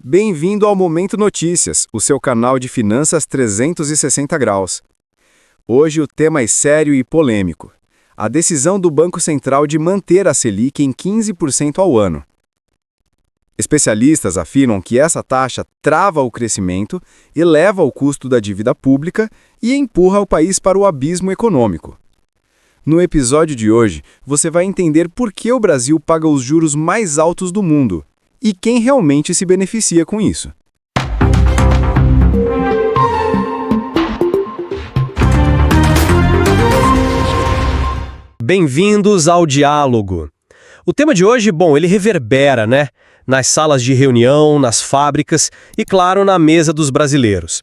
Bem-vindo ao Momento Notícias, o seu canal de finanças 360 graus. Hoje o tema é sério e polêmico. A decisão do Banco Central de manter a Selic em 15% ao ano. Especialistas afirmam que essa taxa trava o crescimento, eleva o custo da dívida pública e empurra o país para o abismo econômico. No episódio de hoje, você vai entender por que o Brasil paga os juros mais altos do mundo e quem realmente se beneficia com isso. Bem-vindos ao Diálogo. O tema de hoje, ele reverbera, nas salas de reunião, nas fábricas e, claro, na mesa dos brasileiros.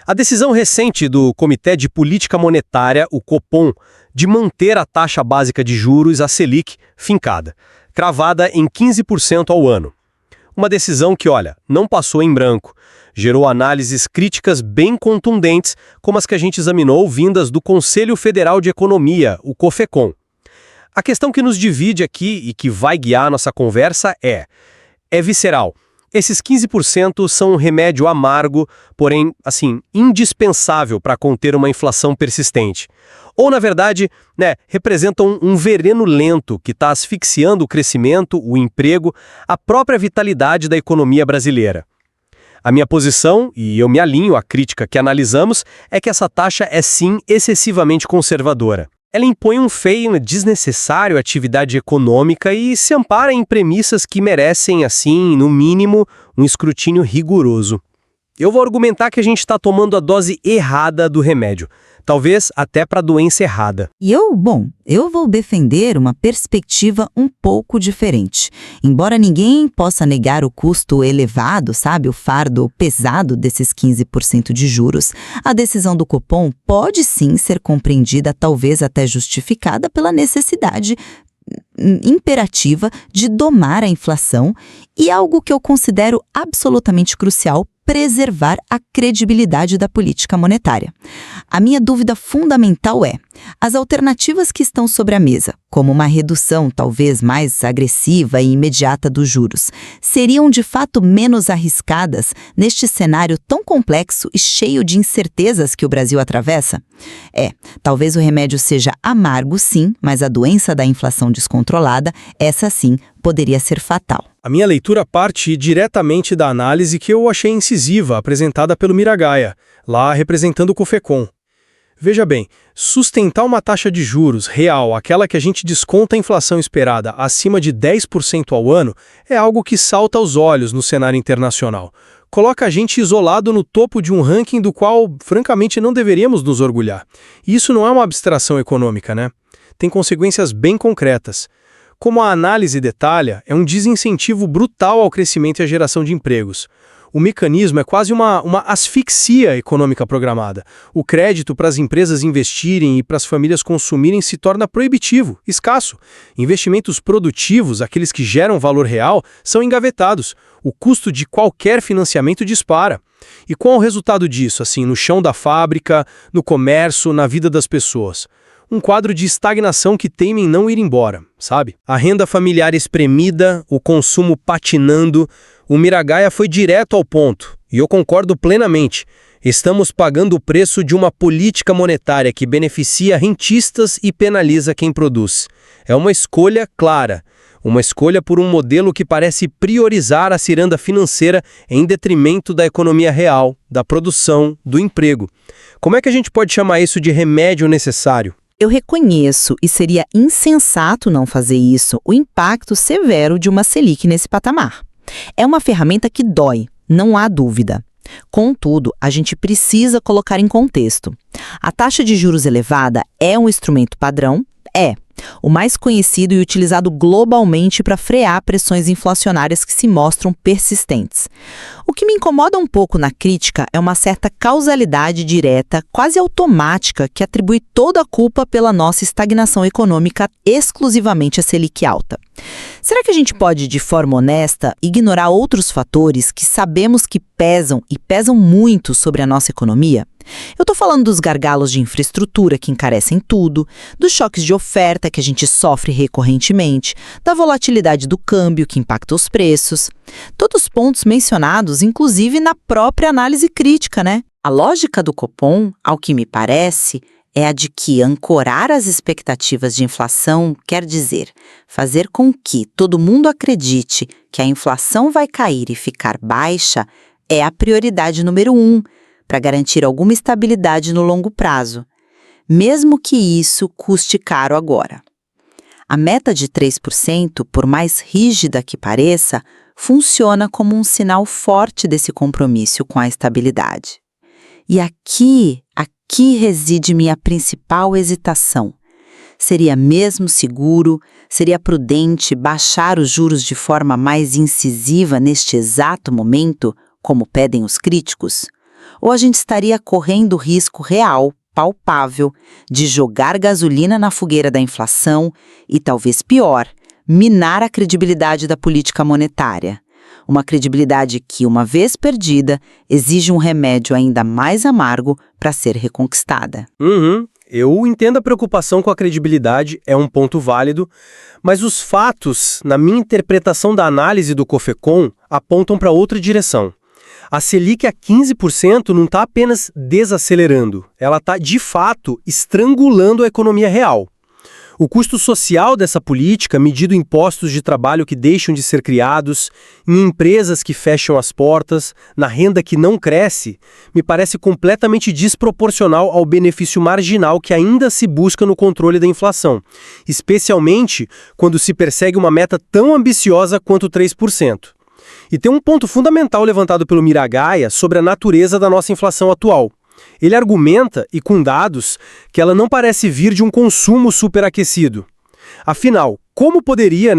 A decisão recente do Comitê de Política Monetária, o Copom, de manter a taxa básica de juros, a Selic, fincada, cravada em 15% ao ano. Uma decisão que, não passou em branco. Gerou análises críticas bem contundentes, como as que a gente examinou vindas do Conselho Federal de Economia, o COFECOM. A questão que nos divide aqui e que vai guiar a nossa conversa é visceral. Esses 15% são um remédio amargo, porém, indispensável para conter uma inflação persistente. Ou, na verdade, representam um veneno lento que está asfixiando o crescimento, o emprego, a própria vitalidade da economia brasileira. A minha posição, e eu me alinho à crítica que analisamos, é que essa taxa é sim excessivamente conservadora. Ela impõe um freio desnecessário à atividade econômica e se ampara em premissas que merecem, no mínimo, um escrutínio rigoroso. Eu vou argumentar que a gente está tomando a dose errada do remédio, talvez até para a doença errada. E eu vou defender uma perspectiva um pouco diferente. Embora ninguém possa negar o custo elevado, o fardo pesado desses 15% de juros, a decisão do Copom pode sim ser compreendida, talvez até justificada pela necessidade imperativa de domar a inflação e algo que eu considero absolutamente crucial, preservar a credibilidade da política monetária. A minha dúvida fundamental é: as alternativas que estão sobre a mesa, como uma redução talvez mais agressiva e imediata dos juros, seriam de fato menos arriscadas neste cenário tão complexo e cheio de incertezas que o Brasil atravessa? Talvez o remédio seja amargo, sim, mas a doença da inflação descontrolada, essa sim, poderia ser fatal. A minha leitura parte diretamente da análise que eu achei incisiva, apresentada pelo Miragaia, lá representando o COFECOM. Veja bem, sustentar uma taxa de juros real, aquela que a gente desconta a inflação esperada, acima de 10% ao ano, é algo que salta aos olhos no cenário internacional. Coloca a gente isolado no topo de um ranking do qual, francamente, não deveríamos nos orgulhar. E isso não é uma abstração econômica, Tem consequências bem concretas. Como a análise detalha, é um desincentivo brutal ao crescimento e à geração de empregos. O mecanismo é quase uma asfixia econômica programada. O crédito para as empresas investirem e para as famílias consumirem se torna proibitivo, escasso. Investimentos produtivos, aqueles que geram valor real, são engavetados. O custo de qualquer financiamento dispara. E qual é o resultado disso, no chão da fábrica, no comércio, na vida das pessoas? Um quadro de estagnação que teima em não ir embora, A renda familiar espremida, o consumo patinando. O Miragaia foi direto ao ponto, e eu concordo plenamente. Estamos pagando o preço de uma política monetária que beneficia rentistas e penaliza quem produz. É uma escolha clara, uma escolha por um modelo que parece priorizar a ciranda financeira em detrimento da economia real, da produção, do emprego. Como é que a gente pode chamar isso de remédio necessário? Eu reconheço, e seria insensato não fazer isso, o impacto severo de uma Selic nesse patamar. É uma ferramenta que dói, não há dúvida. Contudo, a gente precisa colocar em contexto. A taxa de juros elevada é um instrumento padrão? O mais conhecido e utilizado globalmente para frear pressões inflacionárias que se mostram persistentes. O que me incomoda um pouco na crítica é uma certa causalidade direta, quase automática, que atribui toda a culpa pela nossa estagnação econômica exclusivamente à Selic alta. Será que a gente pode, de forma honesta, ignorar outros fatores que sabemos que pesam e pesam muito sobre a nossa economia? Eu estou falando dos gargalos de infraestrutura que encarecem tudo, dos choques de oferta que a gente sofre recorrentemente, da volatilidade do câmbio que impacta os preços. Todos pontos mencionados, inclusive na própria análise crítica, né? A lógica do Copom, ao que me parece, é a de que ancorar as expectativas de inflação quer dizer fazer com que todo mundo acredite que a inflação vai cair e ficar baixa é a prioridade número 1, para garantir alguma estabilidade no longo prazo, mesmo que isso custe caro agora. A meta de 3%, por mais rígida que pareça, funciona como um sinal forte desse compromisso com a estabilidade. E aqui reside minha principal hesitação. Seria mesmo seguro, seria prudente baixar os juros de forma mais incisiva neste exato momento, como pedem os críticos? Ou a gente estaria correndo risco real, palpável, de jogar gasolina na fogueira da inflação e, talvez pior, minar a credibilidade da política monetária? Uma credibilidade que, uma vez perdida, exige um remédio ainda mais amargo para ser reconquistada. Eu entendo a preocupação com a credibilidade, é um ponto válido, mas os fatos, na minha interpretação da análise do Cofecon, apontam para outra direção. A Selic a 15% não está apenas desacelerando, ela está, de fato, estrangulando a economia real. O custo social dessa política, medido em postos de trabalho que deixam de ser criados, em empresas que fecham as portas, na renda que não cresce, me parece completamente desproporcional ao benefício marginal que ainda se busca no controle da inflação, especialmente quando se persegue uma meta tão ambiciosa quanto 3%. E tem um ponto fundamental levantado pelo Miragaia sobre a natureza da nossa inflação atual. Ele argumenta, e com dados, que ela não parece vir de um consumo superaquecido. Afinal, como poderia,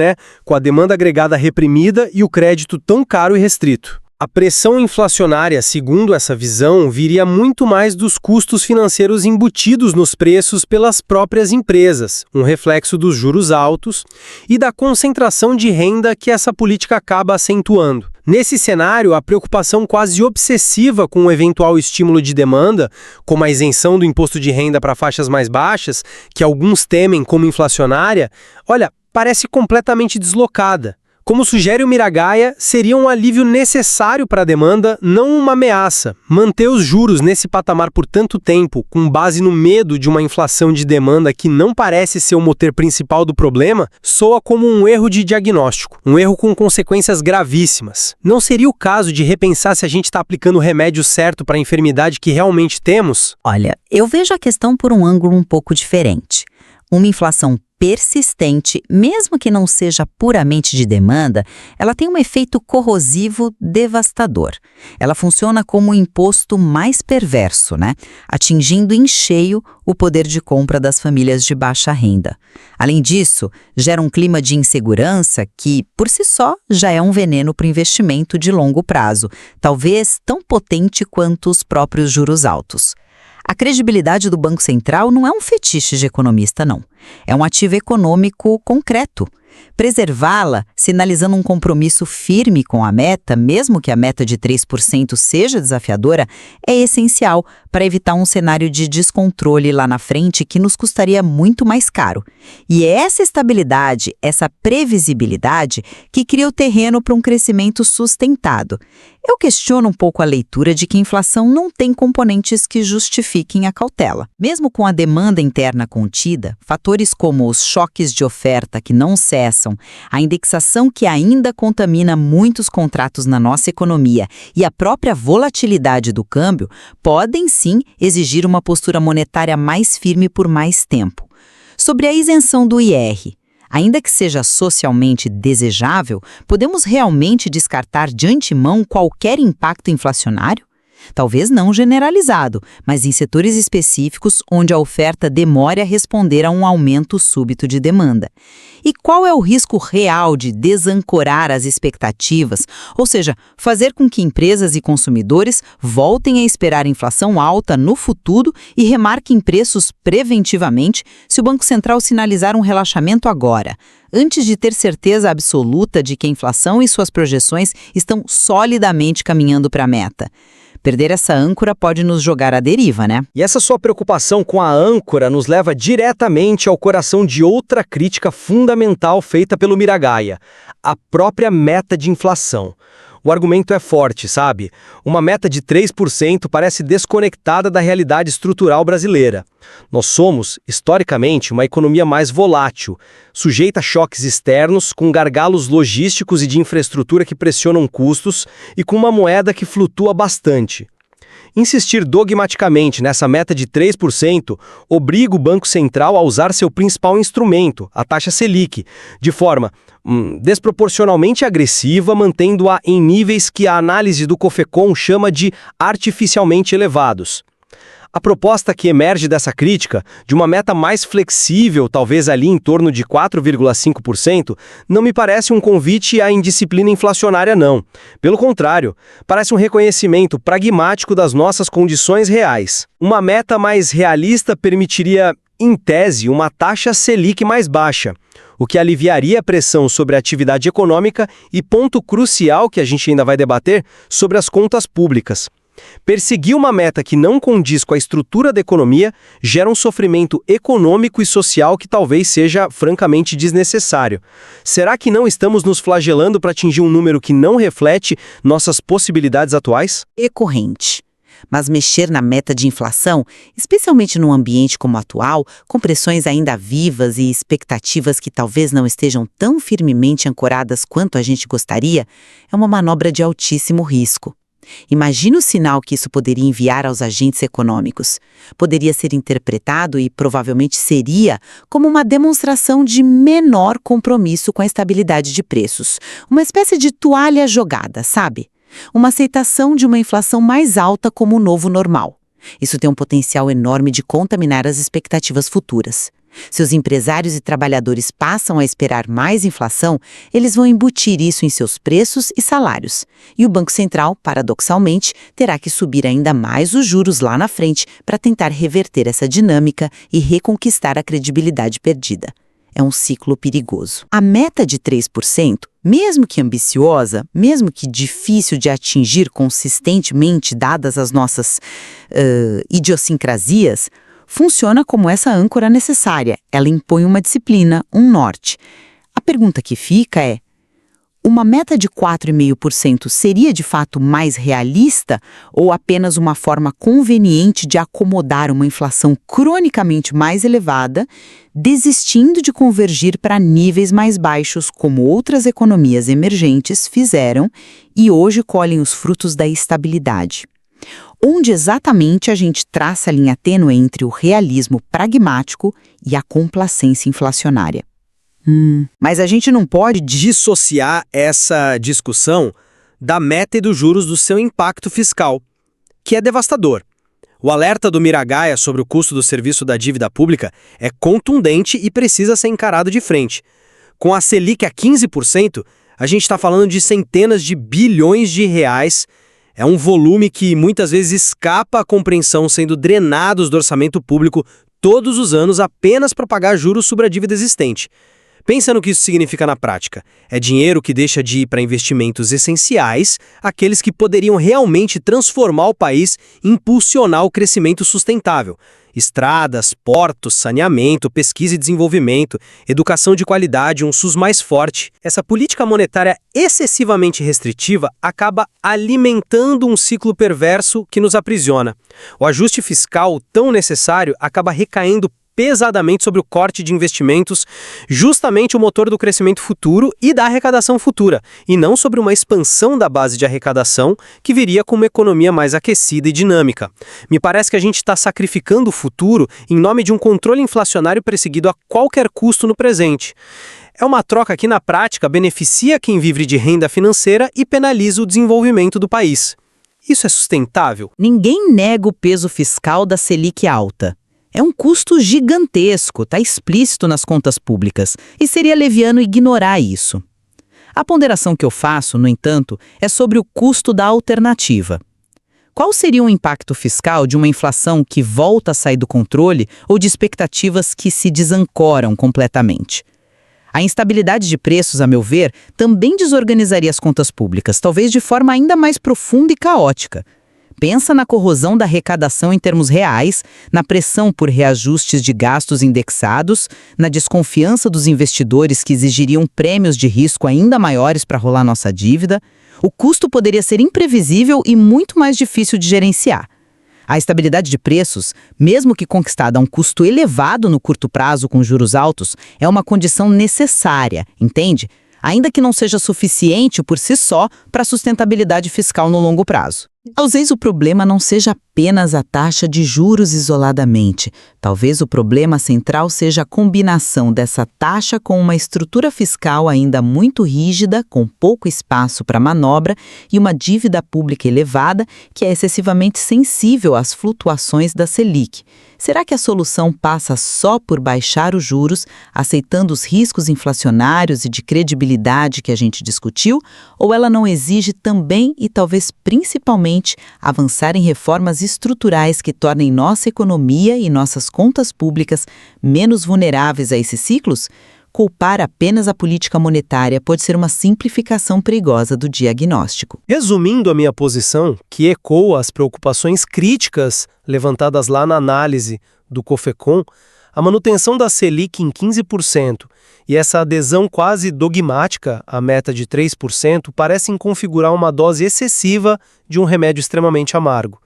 com a demanda agregada reprimida e o crédito tão caro e restrito? A pressão inflacionária, segundo essa visão, viria muito mais dos custos financeiros embutidos nos preços pelas próprias empresas, um reflexo dos juros altos e da concentração de renda que essa política acaba acentuando. Nesse cenário, a preocupação quase obsessiva com o eventual estímulo de demanda, como a isenção do imposto de renda para faixas mais baixas, que alguns temem como inflacionária, parece completamente deslocada. Como sugere o Miragaia, seria um alívio necessário para a demanda, não uma ameaça. Manter os juros nesse patamar por tanto tempo, com base no medo de uma inflação de demanda que não parece ser o motor principal do problema, soa como um erro de diagnóstico, um erro com consequências gravíssimas. Não seria o caso de repensar se a gente está aplicando o remédio certo para a enfermidade que realmente temos? Olha, eu vejo a questão por um ângulo um pouco diferente. Uma inflação persistente, mesmo que não seja puramente de demanda, ela tem um efeito corrosivo devastador. Ela funciona como um imposto mais perverso, atingindo em cheio o poder de compra das famílias de baixa renda. Além disso, gera um clima de insegurança que, por si só, já é um veneno para o investimento de longo prazo, talvez tão potente quanto os próprios juros altos. A credibilidade do Banco Central não é um fetiche de economista, não. É um ativo econômico concreto. Preservá-la, sinalizando um compromisso firme com a meta, mesmo que a meta de 3% seja desafiadora, é essencial para evitar um cenário de descontrole lá na frente que nos custaria muito mais caro. E é essa estabilidade, essa previsibilidade, que cria o terreno para um crescimento sustentado. Eu questiono um pouco a leitura de que a inflação não tem componentes que justifiquem a cautela. Mesmo com a demanda interna contida, fatores como os choques de oferta que não cessam, a indexação que ainda contamina muitos contratos na nossa economia e a própria volatilidade do câmbio podem sim exigir uma postura monetária mais firme por mais tempo. Sobre a isenção do IR, ainda que seja socialmente desejável, podemos realmente descartar de antemão qualquer impacto inflacionário? Talvez não generalizado, mas em setores específicos onde a oferta demore a responder a um aumento súbito de demanda. E qual é o risco real de desancorar as expectativas, ou seja, fazer com que empresas e consumidores voltem a esperar inflação alta no futuro e remarquem preços preventivamente se o Banco Central sinalizar um relaxamento agora, antes de ter certeza absoluta de que a inflação e suas projeções estão solidamente caminhando para a meta? Perder essa âncora pode nos jogar à deriva, né? E essa sua preocupação com a âncora nos leva diretamente ao coração de outra crítica fundamental feita pelo Miragaia: a própria meta de inflação. O argumento é forte, sabe? Uma meta de 3% parece desconectada da realidade estrutural brasileira. Nós somos, historicamente, uma economia mais volátil, sujeita a choques externos, com gargalos logísticos e de infraestrutura que pressionam custos e com uma moeda que flutua bastante. Insistir dogmaticamente nessa meta de 3% obriga o Banco Central a usar seu principal instrumento, a taxa Selic, de forma desproporcionalmente agressiva, mantendo-a em níveis que a análise do Cofecon chama de artificialmente elevados. A proposta que emerge dessa crítica, de uma meta mais flexível, talvez ali em torno de 4,5%, não me parece um convite à indisciplina inflacionária, não. Pelo contrário, parece um reconhecimento pragmático das nossas condições reais. Uma meta mais realista permitiria, em tese, uma taxa Selic mais baixa, o que aliviaria a pressão sobre a atividade econômica e, ponto crucial que a gente ainda vai debater, sobre as contas públicas. Perseguir uma meta que não condiz com a estrutura da economia gera um sofrimento econômico e social que talvez seja francamente desnecessário. Será que não estamos nos flagelando para atingir um número que não reflete nossas possibilidades atuais? Recorrente. Mas mexer na meta de inflação, especialmente num ambiente como o atual, com pressões ainda vivas e expectativas que talvez não estejam tão firmemente ancoradas quanto a gente gostaria, é uma manobra de altíssimo risco. Imagine o sinal que isso poderia enviar aos agentes econômicos. Poderia ser interpretado, e provavelmente seria, como uma demonstração de menor compromisso com a estabilidade de preços. Uma espécie de toalha jogada, sabe? Uma aceitação de uma inflação mais alta como o novo normal. Isso tem um potencial enorme de contaminar as expectativas futuras. Se os empresários e trabalhadores passam a esperar mais inflação, eles vão embutir isso em seus preços e salários. E o Banco Central, paradoxalmente, terá que subir ainda mais os juros lá na frente para tentar reverter essa dinâmica e reconquistar a credibilidade perdida. É um ciclo perigoso. A meta de 3%, mesmo que ambiciosa, mesmo que difícil de atingir consistentemente dadas as nossas idiosincrasias, funciona como essa âncora necessária. Ela impõe uma disciplina, um norte. A pergunta que fica é: uma meta de 4,5% seria de fato mais realista ou apenas uma forma conveniente de acomodar uma inflação cronicamente mais elevada, desistindo de convergir para níveis mais baixos, como outras economias emergentes fizeram e hoje colhem os frutos da estabilidade? Onde exatamente a gente traça a linha tênue entre o realismo pragmático e a complacência inflacionária? Mas a gente não pode Dissociar essa discussão da meta e dos juros do seu impacto fiscal, que é devastador. O alerta do Miragaia sobre o custo do serviço da dívida pública é contundente e precisa ser encarado de frente. Com a Selic a 15%, a gente está falando de centenas de bilhões de reais. É um volume que muitas vezes escapa à compreensão, sendo drenados do orçamento público todos os anos apenas para pagar juros sobre a dívida existente. Pensa no que isso significa na prática. É dinheiro que deixa de ir para investimentos essenciais, aqueles que poderiam realmente transformar o país e impulsionar o crescimento sustentável. Estradas, portos, saneamento, pesquisa e desenvolvimento, educação de qualidade, um SUS mais forte. Essa política monetária excessivamente restritiva acaba alimentando um ciclo perverso que nos aprisiona. O ajuste fiscal tão necessário acaba recaindo pesadamente sobre o corte de investimentos, justamente o motor do crescimento futuro e da arrecadação futura, e não sobre uma expansão da base de arrecadação que viria com uma economia mais aquecida e dinâmica. Me parece que a gente está sacrificando o futuro em nome de um controle inflacionário perseguido a qualquer custo no presente. É uma troca que, na prática, beneficia quem vive de renda financeira e penaliza o desenvolvimento do país. Isso é sustentável? Ninguém nega o peso fiscal da Selic alta. É um custo gigantesco, está explícito nas contas públicas, e seria leviano ignorar isso. A ponderação que eu faço, no entanto, é sobre o custo da alternativa. Qual seria o impacto fiscal de uma inflação que volta a sair do controle ou de expectativas que se desancoram completamente? A instabilidade de preços, a meu ver, também desorganizaria as contas públicas, talvez de forma ainda mais profunda e caótica. Pensa na corrosão da arrecadação em termos reais, na pressão por reajustes de gastos indexados, na desconfiança dos investidores que exigiriam prêmios de risco ainda maiores para rolar nossa dívida. O custo poderia ser imprevisível e muito mais difícil de gerenciar. A estabilidade de preços, mesmo que conquistada a um custo elevado no curto prazo com juros altos, é uma condição necessária, entende? Ainda que não seja suficiente por si só para a sustentabilidade fiscal no longo prazo. Talvez o problema não seja apenas a taxa de juros isoladamente. Talvez o problema central seja a combinação dessa taxa com uma estrutura fiscal ainda muito rígida, com pouco espaço para manobra e uma dívida pública elevada que é excessivamente sensível às flutuações da Selic. Será que a solução passa só por baixar os juros, aceitando os riscos inflacionários e de credibilidade que a gente discutiu, ou ela não exige também e talvez principalmente avançar em reformas estruturais que tornem nossa economia e nossas contas públicas menos vulneráveis a esses ciclos? Culpar apenas a política monetária pode ser uma simplificação perigosa do diagnóstico. Resumindo a minha posição, que ecoa as preocupações críticas levantadas lá na análise do COFECOM, a manutenção da Selic em 15% e essa adesão quase dogmática à meta de 3% parecem configurar uma dose excessiva de um remédio extremamente amargo.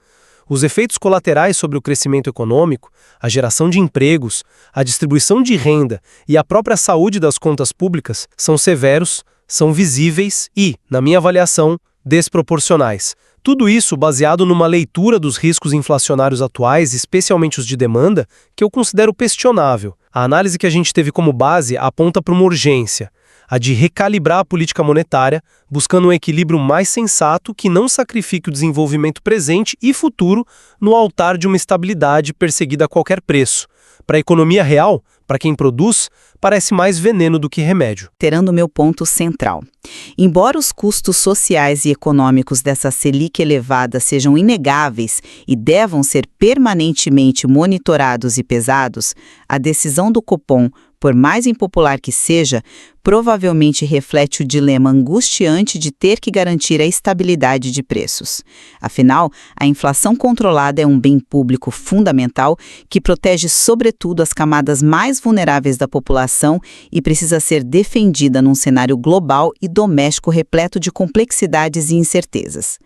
Os efeitos colaterais sobre o crescimento econômico, a geração de empregos, a distribuição de renda e a própria saúde das contas públicas são severos, são visíveis e, na minha avaliação, desproporcionais. Tudo isso baseado numa leitura dos riscos inflacionários atuais, especialmente os de demanda, que eu considero questionável. A análise que a gente teve como base aponta para uma urgência, a de recalibrar a política monetária, buscando um equilíbrio mais sensato que não sacrifique o desenvolvimento presente e futuro no altar de uma estabilidade perseguida a qualquer preço. Para a economia real, para quem produz, parece mais veneno do que remédio. Terando o meu ponto central. Embora os custos sociais e econômicos dessa Selic elevada sejam inegáveis e devam ser permanentemente monitorados e pesados, a decisão do Copom, por mais impopular que seja, provavelmente reflete o dilema angustiante de ter que garantir a estabilidade de preços. Afinal, a inflação controlada é um bem público fundamental que protege sobretudo as camadas mais vulneráveis da população e precisa ser defendida num cenário global e doméstico repleto de complexidades e incertezas.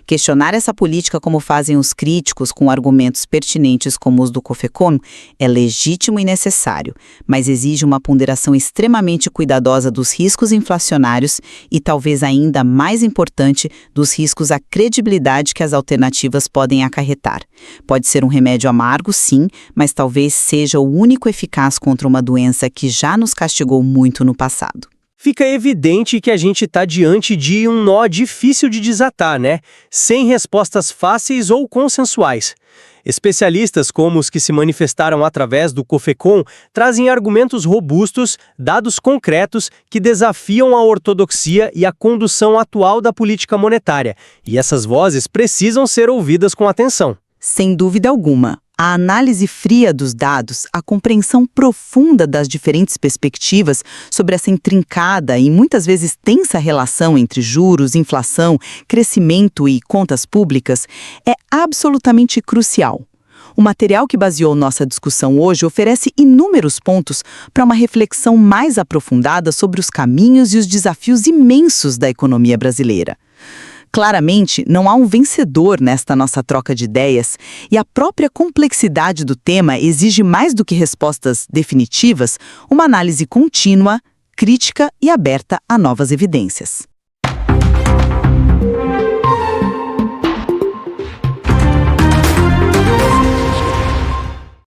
Questionar essa política como fazem os críticos com argumentos pertinentes como os do COFECOM é legítimo e necessário, mas exige uma ponderação extremamente cuidadosa dos riscos inflacionários e, talvez ainda mais importante, dos riscos à credibilidade que as alternativas podem acarretar. Pode ser um remédio amargo, sim, mas talvez seja o único eficaz contra uma doença que já nos castigou muito no passado. Fica evidente que a gente está diante de um nó difícil de desatar, né? Sem respostas fáceis ou consensuais. Especialistas como os que se manifestaram através do COFECOM trazem argumentos robustos, dados concretos que desafiam a ortodoxia e a condução atual da política monetária. E essas vozes precisam ser ouvidas com atenção. Sem dúvida alguma. A análise fria dos dados, a compreensão profunda das diferentes perspectivas sobre essa intrincada e muitas vezes tensa relação entre juros, inflação, crescimento e contas públicas é absolutamente crucial. O material que baseou nossa discussão hoje oferece inúmeros pontos para uma reflexão mais aprofundada sobre os caminhos e os desafios imensos da economia brasileira. Claramente, não há um vencedor nesta nossa troca de ideias e a própria complexidade do tema exige mais do que respostas definitivas, uma análise contínua, crítica e aberta a novas evidências.